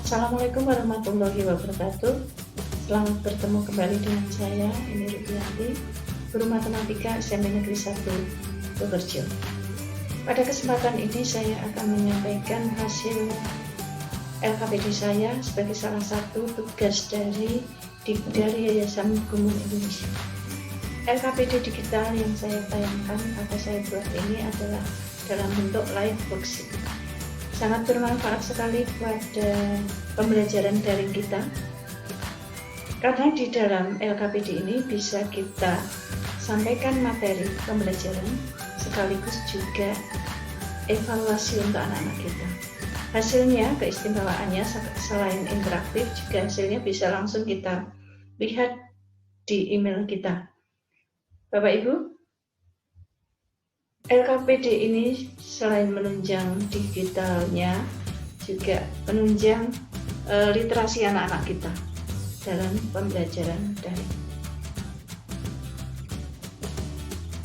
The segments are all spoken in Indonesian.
Assalamualaikum warahmatullahi wabarakatuh. Selamat bertemu kembali dengan saya, Eni Rupianti, Guru Matematika SMP Negeri 1 Purworejo. Pada kesempatan ini saya akan menyampaikan hasil LKPD saya sebagai salah satu tugas dari Yayasan Gumul Indonesia. LKPD digital yang saya tayangkan atau saya buat ini adalah dalam bentuk live worksheet. Sangat bermanfaat sekali pada pembelajaran daring kita, karena di dalam LKPD ini bisa kita sampaikan materi pembelajaran sekaligus juga evaluasi untuk anak-anak kita. Hasilnya, keistimewaannya selain interaktif juga hasilnya bisa langsung kita lihat di email kita. Bapak Ibu, LKPD ini selain menunjang digitalnya juga menunjang literasi anak-anak kita dalam pembelajaran daring.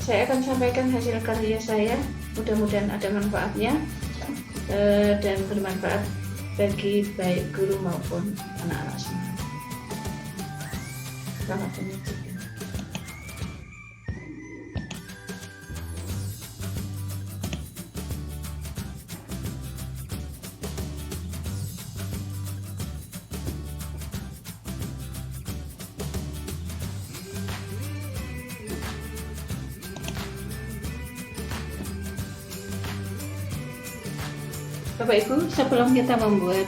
Saya akan sampaikan hasil karya saya, mudah-mudahan ada manfaatnya dan bermanfaat bagi baik guru maupun anak-anak semua. Selamat menyaksikan. Bapak Ibu, sebelum kita membuat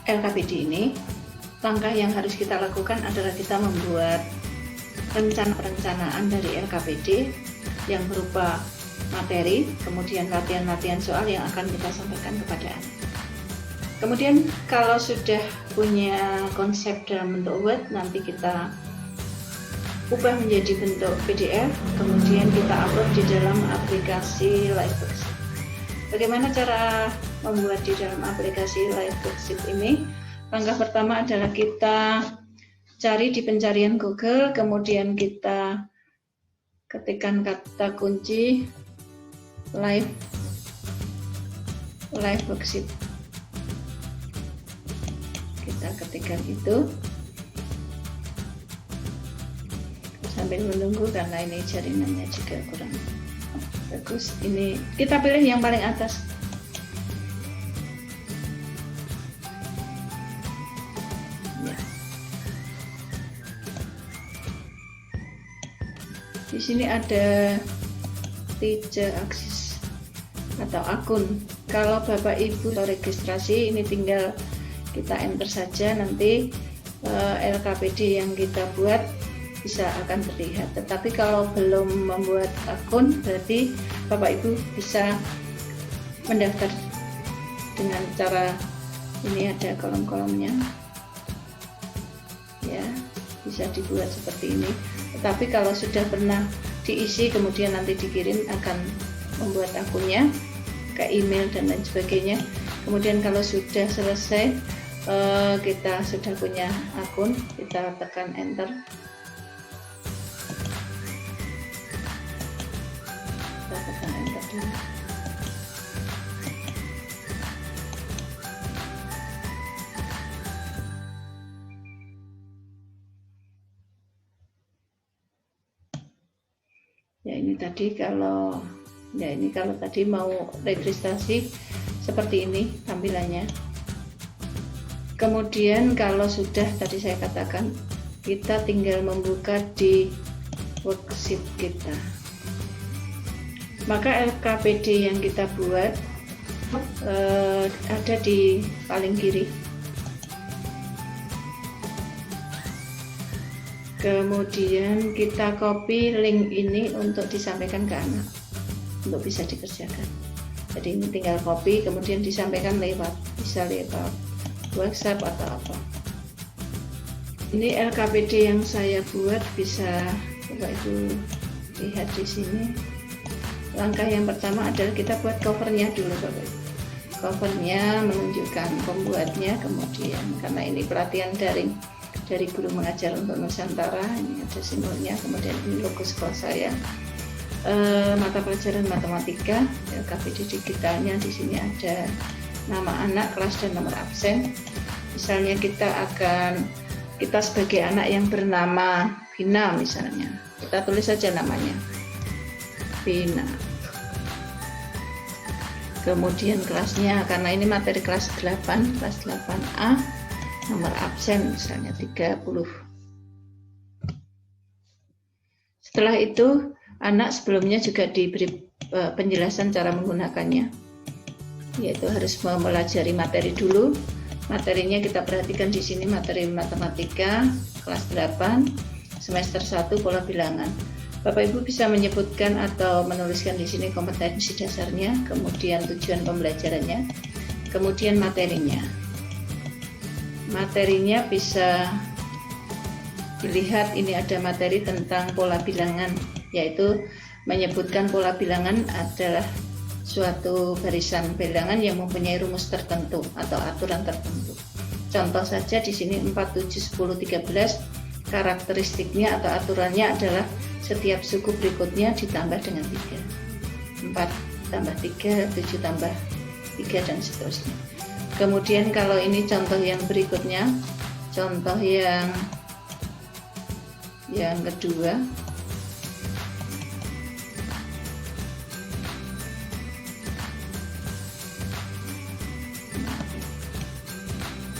LKPD ini, langkah yang harus kita lakukan adalah kita membuat perencanaan dari LKPD yang berupa materi, kemudian latihan-latihan soal yang akan kita sampaikan kepada anak. Kemudian kalau sudah punya konsep dalam bentuk Word, nanti kita ubah menjadi bentuk PDF, kemudian kita upload di dalam aplikasi Live Worksheet. Bagaimana cara membuat di dalam aplikasi Live Worksheet ini? Langkah pertama adalah kita cari di pencarian Google, kemudian kita ketikkan kata kunci Live Worksheet. Kita ketikkan itu sambil menunggu karena ini jaringannya juga kurang bagus. Ini kita pilih yang paling atas. Ya. Di sini ada 3 akses atau akun. Kalau Bapak Ibu registrasi, ini tinggal kita enter saja, nanti LKPD yang kita buat bisa akan terlihat. Tetapi kalau belum membuat akun, berarti Bapak Ibu bisa mendaftar dengan cara ini, ada kolom-kolomnya ya, bisa dibuat seperti ini. Tetapi kalau sudah pernah diisi kemudian nanti dikirim, akan membuat akunnya ke email dan lain sebagainya. Kemudian kalau sudah selesai, kita sudah punya akun, kita tekan enter. Ya, ini tadi kalau tadi mau registrasi seperti ini tampilannya. Kemudian kalau sudah tadi saya katakan, kita tinggal membuka di worksheet kita. Maka LKPD yang kita buat ada di paling kiri. Kemudian kita copy link ini untuk disampaikan ke anak, untuk bisa dikerjakan. Jadi ini tinggal copy, kemudian disampaikan bisa lewat WhatsApp atau apa. Ini LKPD yang saya buat, bisa Bapak Ibu lihat di sini. Langkah yang pertama adalah kita buat covernya dulu, Bapak Ibu. Covernya menunjukkan pembuatnya, kemudian karena ini pelatihan daring dari Guru Mengajar untuk Nusantara, ini ada simbolnya, kemudian ini logo sekolah saya. Mata pelajaran matematika, LKPD digitalnya di sini ada nama anak, kelas, dan nomor absen. Misalnya kita sebagai anak yang bernama Bina misalnya, kita tulis saja namanya Bina. Kemudian kelasnya, karena ini materi kelas 8, kelas 8A, nomor absen misalnya 30. Setelah itu anak sebelumnya juga diberi penjelasan cara menggunakannya, yaitu harus mempelajari materi dulu. Materinya kita perhatikan di sini, materi matematika kelas 8 semester 1 pola bilangan. Bapak Ibu bisa menyebutkan atau menuliskan di sini kompetensi dasarnya, kemudian tujuan pembelajarannya, kemudian materinya. Materinya bisa dilihat, ini ada materi tentang pola bilangan, yaitu menyebutkan pola bilangan adalah suatu barisan bilangan yang mempunyai rumus tertentu atau aturan tertentu. Contoh saja di sini 4, 7, 10, 13, karakteristiknya atau aturannya adalah setiap suku berikutnya ditambah dengan 3. 4 tambah 3, 7 tambah 3, dan seterusnya. Kemudian kalau ini contoh yang berikutnya, contoh yang kedua,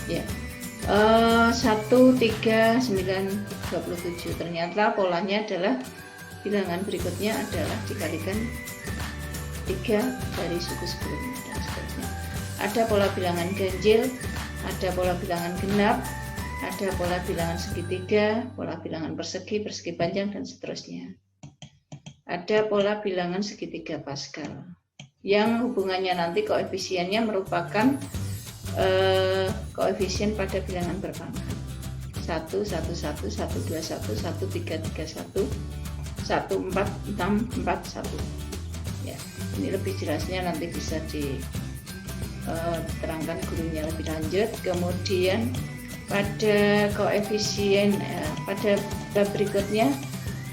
ya, 1, 3, 9, 27. Ternyata polanya adalah bilangan berikutnya adalah dikalikan 3 dari suku sebelumnya, dan seterusnya. Ada pola bilangan ganjil, ada pola bilangan genap, ada pola bilangan segitiga, pola bilangan persegi, persegi panjang, dan seterusnya. Ada pola bilangan segitiga Pascal yang hubungannya nanti koefisiennya merupakan koefisien pada bilangan berpangkat 1, 1, 1, 1, 2, 1, 1, 3, 3, 1, 1, 4, 6, 4, 1. Ya, ini lebih jelasnya nanti bisa diterangkan gurunya lebih lanjut. Kemudian pada koefisien, pada bab berikutnya,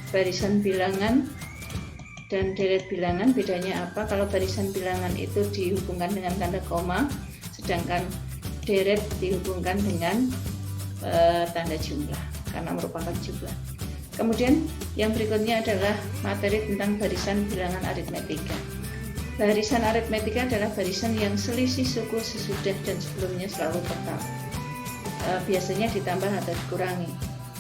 barisan bilangan dan deret bilangan, bedanya apa? Kalau barisan bilangan itu dihubungkan dengan tanda koma, sedangkan deret dihubungkan dengan tanda jumlah karena merupakan jumlah. Kemudian yang berikutnya adalah materi tentang barisan bilangan aritmetika. Barisan aritmetika adalah barisan yang selisih suku sesudah dan sebelumnya selalu tetap, biasanya ditambah atau dikurangi.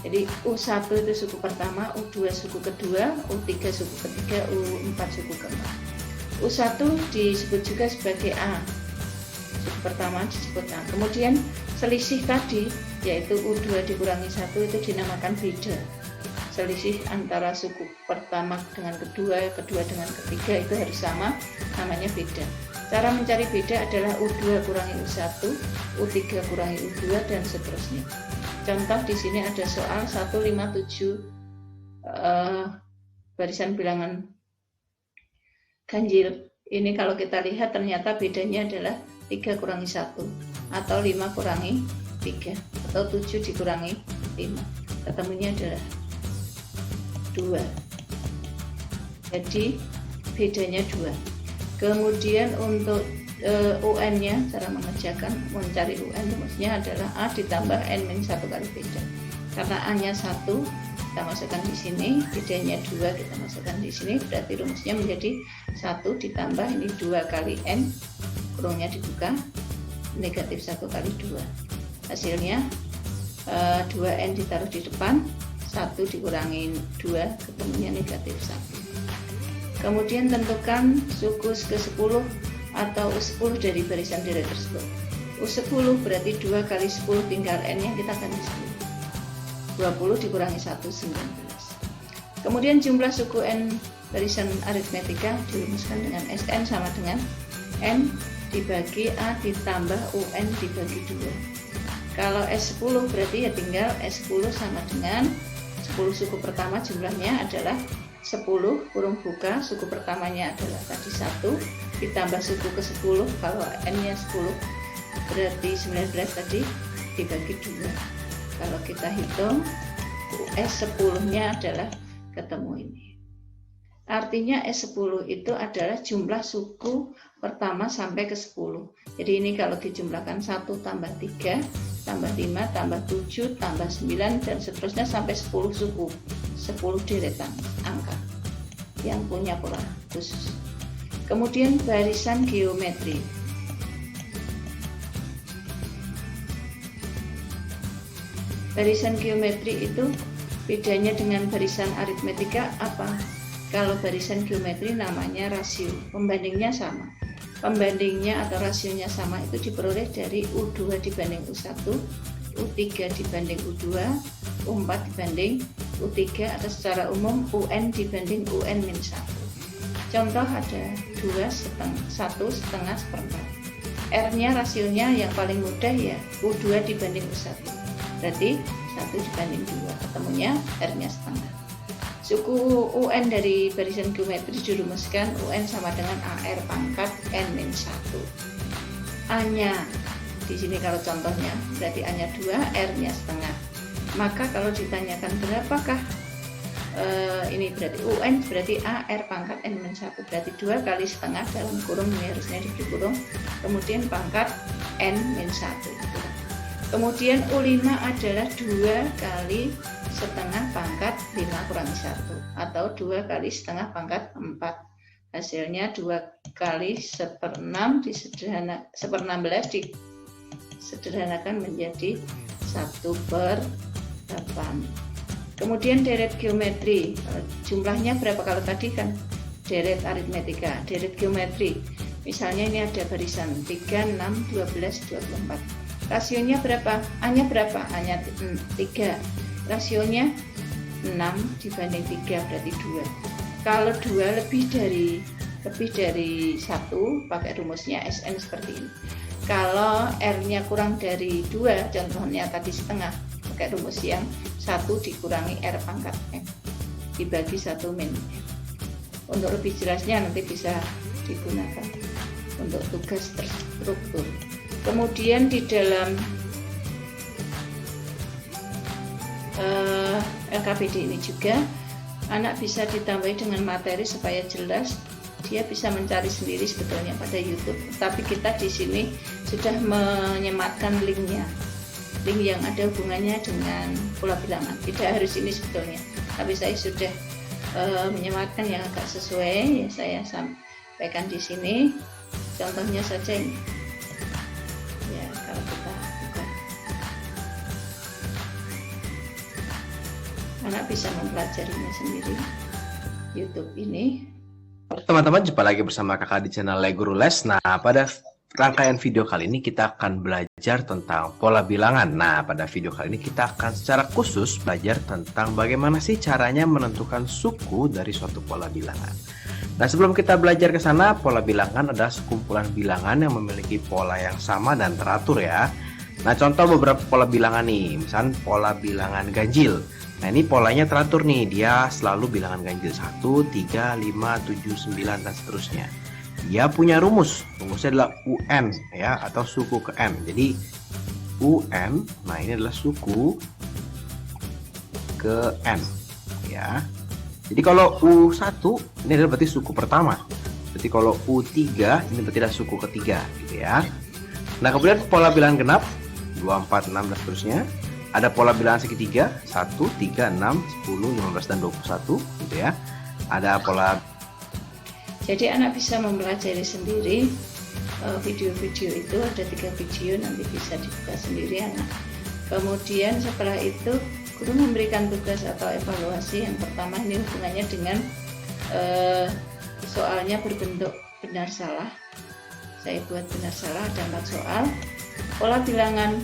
Jadi U1 itu suku pertama, U2 suku kedua, U3 suku ketiga, U4 suku keempat. U1 disebut juga sebagai A, suku pertama disebut A. Kemudian selisih tadi, yaitu U2 dikurangi 1, itu dinamakan beda. Selisih antara suku pertama dengan kedua, kedua dengan ketiga itu harus sama, namanya beda. Cara mencari beda adalah U2 kurangi U1, U3 kurangi U2, dan seterusnya. Contoh di sini ada soal 157 barisan bilangan ganjil. Ini kalau kita lihat ternyata bedanya adalah 3 kurangi 1 atau 5 kurangi 3 atau 7 dikurangi 5. Ketemunya adalah 2. Jadi bedanya 2. Kemudian untuk UN-nya, cara mengerjakan mencari UN rumusnya adalah A ditambah N-1 kali beda. Karena A-nya 1 kita masukkan di sini, bedanya 2 kita masukkan di sini, berarti rumusnya menjadi 1 ditambah ini 2 kali N, kurungnya dibuka, negatif 1 kali 2. Hasilnya 2N ditaruh di depan, 1 dikurangi 2, ketemunya negatif 1. Kemudian tentukan suku ke-10 atau U10 dari barisan deret tersebut. U10 berarti 2 kali 10 tinggal N yang kita ganti 10. 20 dikurangi 1, 19. Kemudian jumlah suku N barisan aritmetika dirumuskan dengan SN sama dengan N dibagi A ditambah UN dibagi 2. Kalau S10 berarti ya tinggal S10 sama dengan 10 suku pertama jumlahnya adalah 10 kurung buka, suku pertamanya adalah tadi 1 ditambah suku ke-10, kalau N-nya 10 berarti 19 tadi dibagi 2. Kalau kita hitung US 10-nya adalah ketemu ini. Artinya S10 itu adalah jumlah suku pertama sampai ke 10. Jadi ini kalau dijumlahkan 1 tambah 3 tambah 5 tambah 7 tambah 9 dan seterusnya sampai 10 suku, 10 deretan angka yang punya pola khusus. Kemudian barisan geometri. Barisan geometri itu bedanya dengan barisan aritmetika apa? Kalau barisan geometri namanya rasio, pembandingnya sama. Pembandingnya atau rasionya sama itu diperoleh dari U2 dibanding U1, U3 dibanding U2, U4 dibanding U3 atau secara umum UN dibanding UN-1. Contoh ada 1 setengah seperempat. R-nya rasionya yang paling mudah ya U2 dibanding U1. Berarti 1 dibanding 2, ketemunya R-nya setengah. Suku UN dari barisan geometri dirumuskan UN sama dengan AR pangkat N-1. A-nya di sini kalau contohnya berarti A-nya 2, R-nya setengah. Maka kalau ditanyakan berapakah ini berarti UN berarti AR pangkat N-1 berarti 2 kali setengah dalam kurung ini harusnya diberi kurung, kemudian pangkat N-1 itu. Kemudian U5 adalah 2 kali setengah pangkat 5 kurangi 1 atau 2 kali setengah pangkat 4. Hasilnya 2 kali 1/6 disederhanakan menjadi 1/8. Kemudian deret geometri, jumlahnya berapa kalau tadi kan deret aritmetika, deret geometri. Misalnya ini ada barisan 3, 6, 12, 24. Rasionya berapa? A-nya berapa? A-nya 3. Rasionya 6 dibanding 3 berarti 2. Kalau 2 lebih dari 1 pakai rumusnya SN seperti ini. Kalau R-nya kurang dari 2, contohnya tadi setengah, pakai rumus yang 1 dikurangi R pangkat N dibagi 1 min. Untuk lebih jelasnya nanti bisa digunakan untuk tugas terstruktur. Kemudian di dalam LKPD ini juga anak bisa ditambahi dengan materi supaya jelas, dia bisa mencari sendiri sebetulnya pada YouTube. Tapi kita di sini sudah menyematkan linknya, link yang ada hubungannya dengan pola bilangan. Tidak harus ini sebetulnya, tapi saya sudah menyematkan yang agak sesuai. Ya, saya sampaikan di sini. Contohnya saja ini. Ya, kalau kita buka, anak bisa mempelajarinya sendiri YouTube ini. Teman-teman, jumpa lagi bersama kakak di channel Guru Les. Nah, pada rangkaian video kali ini kita akan belajar tentang pola bilangan. Nah, pada video kali ini kita akan secara khusus belajar tentang bagaimana sih caranya menentukan suku dari suatu pola bilangan. Nah, sebelum kita belajar ke sana, pola bilangan adalah sekumpulan bilangan yang memiliki pola yang sama dan teratur ya. Nah, contoh beberapa pola bilangan nih, misalnya pola bilangan ganjil. Nah, ini polanya teratur nih, dia selalu bilangan ganjil 1, 3, 5, 7, 9, dan seterusnya. Dia punya rumusnya adalah UN ya, atau suku ke N. Jadi UN, nah ini adalah suku ke N ya. Jadi kalau U1 ini adalah berarti suku pertama. Berarti kalau U3 ini berarti adalah suku ketiga gitu ya. Nah, kemudian pola bilangan genap 2, 4, 6 dan seterusnya. Ada pola bilangan segitiga 1, 3, 6, 10, 15 dan 21 gitu ya. Ada pola. Jadi anak bisa mempelajari sendiri video-video itu, ada 3 video, nanti bisa dibuka sendiri anak. Kemudian setelah itu guru memberikan tugas atau evaluasi. Yang pertama ini hubungannya dengan soalnya berbentuk benar salah. Saya buat benar salah, ada 4 soal. Pola bilangan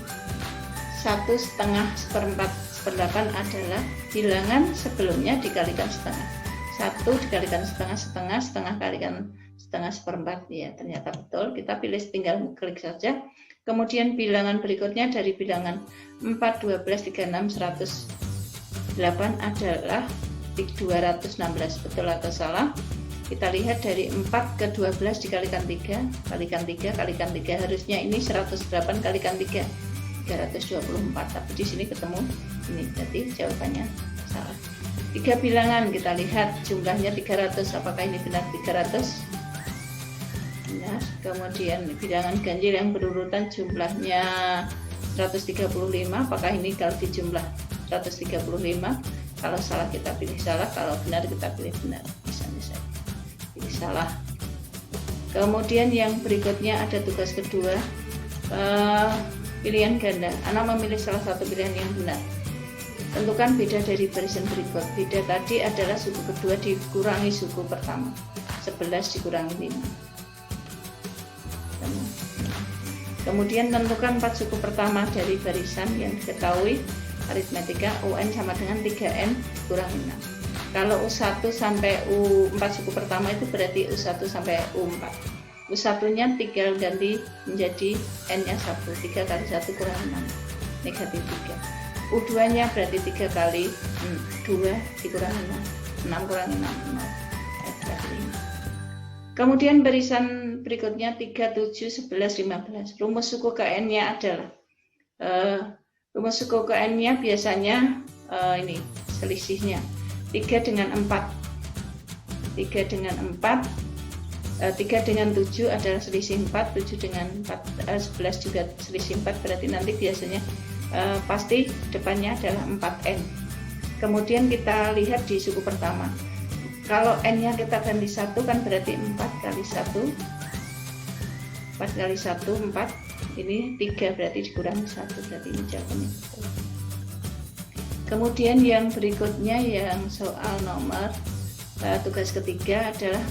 1 setengah seperempat seperlapan adalah bilangan sebelumnya dikalikan setengah. 1 dikalikan setengah, setengah kalikan setengah seperempat. Ya, ternyata betul. Kita pilih, tinggal klik saja. Kemudian bilangan berikutnya dari bilangan 4, 12, 36, 108 adalah 216. Betul atau salah? Kita lihat dari 4 ke 12 dikalikan 3, kalikan 3, kalikan 3. Harusnya ini 108 kalikan 3, 324. Tapi di sini ketemu ini, jadi jawabannya salah. 3 bilangan, kita lihat jumlahnya 300, apakah ini benar 300? Benar. Kemudian bilangan ganjil yang berurutan jumlahnya 135, apakah ini kalau dijumlah 135? Kalau salah kita pilih salah, kalau benar kita pilih benar. Misalnya saya pilih salah. Kemudian yang berikutnya ada tugas kedua, pilihan ganda. Anak memilih salah satu pilihan yang benar. Tentukan beda dari barisan berikut. Beda tadi adalah suku kedua dikurangi suku pertama. 11 dikurangi 5. Kemudian tentukan 4 suku pertama dari barisan yang diketahui. Aritmetika UN sama dengan 3N kurangi 6. Kalau U1 sampai U4 suku pertama itu berarti U1 sampai U4. U1 nya tinggal ganti menjadi N nya 1. 3 kali 1 kurang 6, negatif 3. U2 nya berarti 3 kali 2 dikurangi 6, 6 kurangi 6, 0. Kemudian barisan berikutnya 3, 7, 11, 15. Rumus suku KN nya adalah rumus suku KN-nya biasanya ini selisihnya 3 dengan 4, 3 dengan 4, 3 dengan 7 adalah selisih 4, 7 dengan 4, 11 juga selisih 4, berarti nanti biasanya pasti depannya adalah 4N. Kemudian kita lihat di suku pertama, kalau N-nya kita ganti 1 kan berarti 4 kali 1, 4 kali 1, 4. Ini 3 berarti dikurangi 1, berarti ini jawabannya betul. Kemudian yang berikutnya yang soal nomor tugas ketiga adalah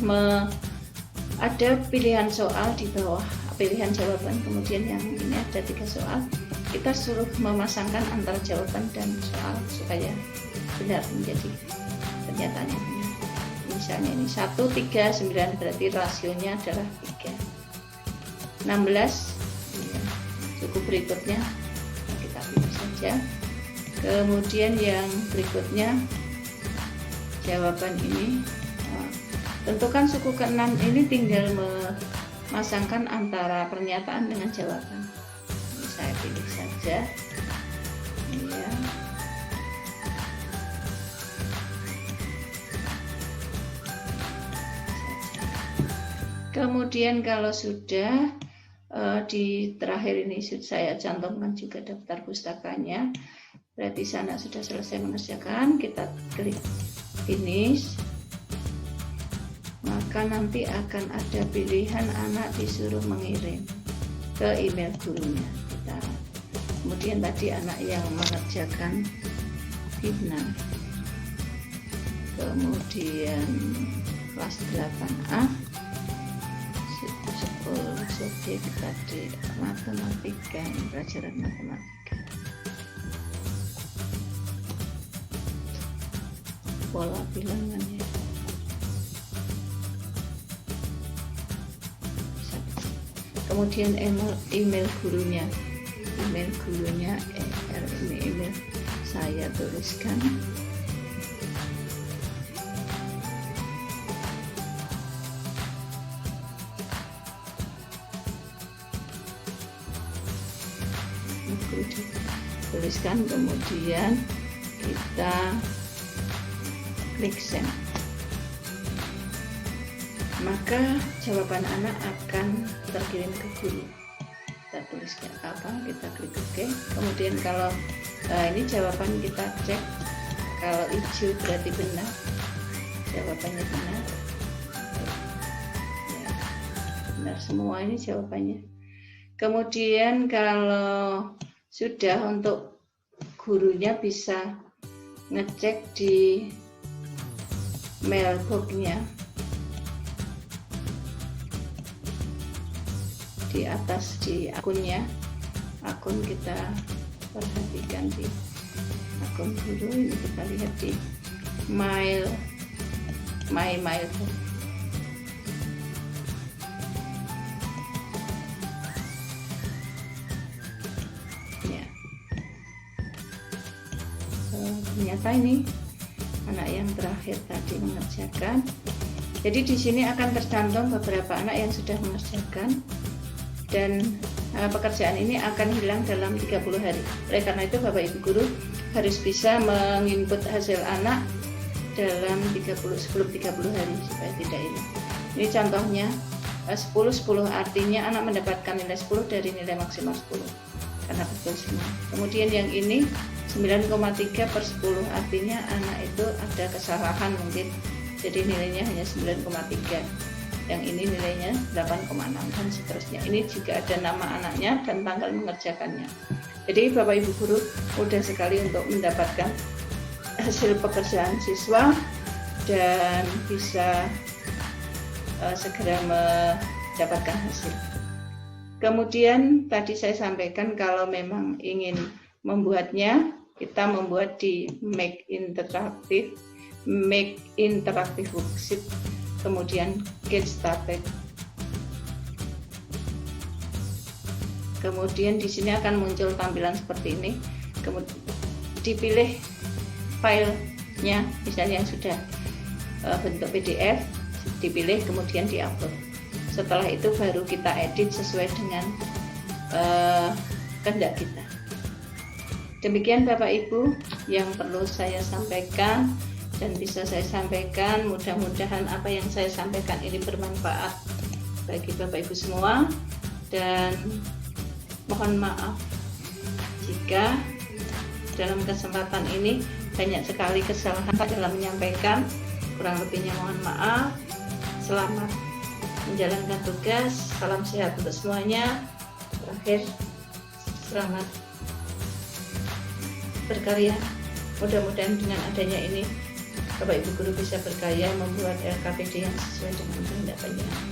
ada pilihan soal di bawah pilihan jawaban, kemudian yang ini ada 3 soal. Kita suruh memasangkan antara jawaban dan soal supaya benar menjadi pernyataannya benar. Misalnya ini 1, 3, 9 berarti rasionya adalah 3. 16 suku berikutnya kita pilih saja. Kemudian yang berikutnya jawaban ini, tentukan suku ke-6 ini tinggal memasangkan antara pernyataan dengan jawaban. Ini saya pilih saja ya. Kemudian kalau sudah di terakhir ini saya cantumkan juga daftar pustakanya, berarti sana sudah selesai mengerjakan. Kita klik finish, maka nanti akan ada pilihan anak disuruh mengirim ke email gurunya. Kemudian tadi anak yang mengerjakan Fitna, kemudian kelas 8A subjek tadi matematika, pelajaran matematika, pola bilangannya. Kemudian email gurunya, ini email saya tuliskan. Tuliskan, kemudian kita klik send, maka jawaban anak akan terkirim ke guru. Kita tuliskan apa, kita klik OK. Kemudian kalau ini jawaban kita cek, kalau hijau berarti benar, jawabannya benar ya, benar semua ini jawabannya. Kemudian kalau sudah, untuk gurunya bisa ngecek di mailbox-nya di atas, di akunnya, akun kita perhatikan di akun guru ini, kita lihat di mailbox. Ternyata ini anak yang terakhir tadi mengerjakan. Jadi di sini akan tercantum beberapa anak yang sudah mengerjakan, dan pekerjaan ini akan hilang dalam 30 hari. Oleh karena itu Bapak Ibu Guru harus bisa menginput hasil anak dalam sebelum 30 hari supaya tidak ini. Ini contohnya 10 artinya anak mendapatkan nilai 10 dari nilai maksimal 10 karena betul semua. Kemudian yang ini 9,3/10 artinya anak itu ada kesalahan mungkin, jadi nilainya hanya 9,3. Yang ini nilainya 8,6 dan seterusnya. Ini juga ada nama anaknya dan tanggal mengerjakannya. Jadi Bapak Ibu guru mudah sekali untuk mendapatkan hasil pekerjaan siswa dan bisa segera mendapatkan hasil. Kemudian tadi saya sampaikan kalau memang ingin membuatnya, kita membuat di Make Interactive Worksheet, kemudian Get Started. Kemudian di sini akan muncul tampilan seperti ini. Kemudian dipilih filenya, misalnya yang sudah bentuk PDF, dipilih kemudian diupload. Setelah itu baru kita edit sesuai dengan kehendak kita. Demikian Bapak Ibu yang perlu saya sampaikan dan bisa saya sampaikan. Mudah-mudahan apa yang saya sampaikan ini bermanfaat bagi Bapak Ibu semua, dan mohon maaf jika dalam kesempatan ini banyak sekali kesalahan dalam menyampaikan. Kurang lebihnya mohon maaf. Selamat menjalankan tugas. Salam sehat untuk semuanya. Terakhir, selamat berkarya. Mudah-mudahan dengan adanya ini Bapak Ibu guru bisa berkarya membuat LKPD yang sesuai dengan kehendak Panjenengan.